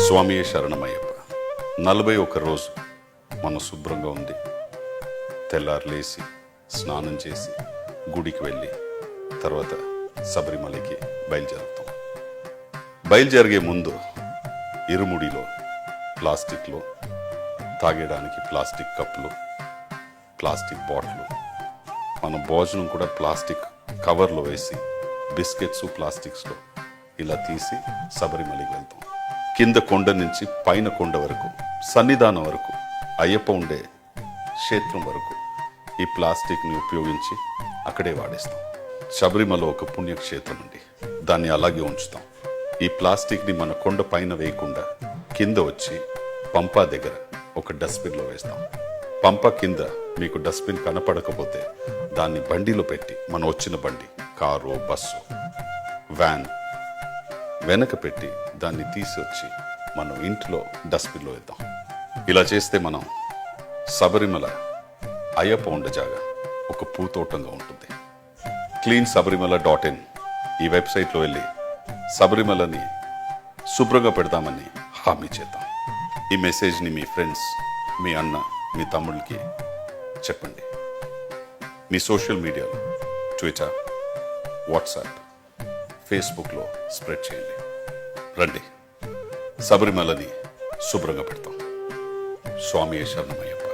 స్వామియే శరణమయ్యప్ప. 41 రోజు మనం శుభ్రంగా ఉంది, తెల్లారు లేచి స్నానం చేసి గుడికి వెళ్ళి తర్వాత శబరిమలకి బయలుదేరుతాం. బయలుదేరిగే ముందు ఇరుముడిలో ప్లాస్టిక్లో తాగేయడానికి ప్లాస్టిక్ కప్పులు, ప్లాస్టిక్ బాటిల్, మన భోజనం కూడా ప్లాస్టిక్ కవర్లో వేసి బిస్కెట్స్ ప్లాస్టిక్స్లో ఇలా తీసి శబరిమలకి వెళ్తాం. కింద కొండ నుంచి పైన కొండ వరకు, సన్నిధానం వరకు, అయ్యప్ప ఉండే క్షేత్రం వరకు ఈ ప్లాస్టిక్ని ఉపయోగించి అక్కడే వాడేస్తాం. శబరిమల ఒక పుణ్యక్షేత్రం అండి, దాన్ని అలాగే ఉంచుతాం. ఈ ప్లాస్టిక్ని మన కొండ పైన వేయకుండా కింద వచ్చి పంపా దగ్గర ఒక డస్ట్బిన్లో వేస్తాం. పంప కింద మీకు డస్ట్బిన్ కనపడకపోతే దాన్ని బండిలో పెట్టి, మనం వచ్చిన బండి, కారు, బస్సు, వ్యాన్ వెనక పెట్టి దాన్ని తీసి వచ్చి మనం ఇంట్లో డస్ట్బిన్లో వేద్దాం. ఇలా చేస్తే మనం శబరిమల అయ్యప్ప ఉండే జాగా ఒక పూతోటంగా ఉంటుంది. cleansabrimala.in ఈ వెబ్సైట్లో వెళ్ళి శబరిమలని శుభ్రంగా పెడతామని హామీ చేద్దాం. ఈ మెసేజ్ని మీ ఫ్రెండ్స్, మీ అన్న, మీ తమ్ముళ్ళకి చెప్పండి. మీ సోషల్ మీడియాలో, ట్విట్టర్, వాట్సాప్, ఫేస్బుక్లో స్ప్రెడ్ చేయండి. రండి, శబరిమలని శుభ్రంగా పెడతాం. స్వామియే శరణమయ్యప్ప.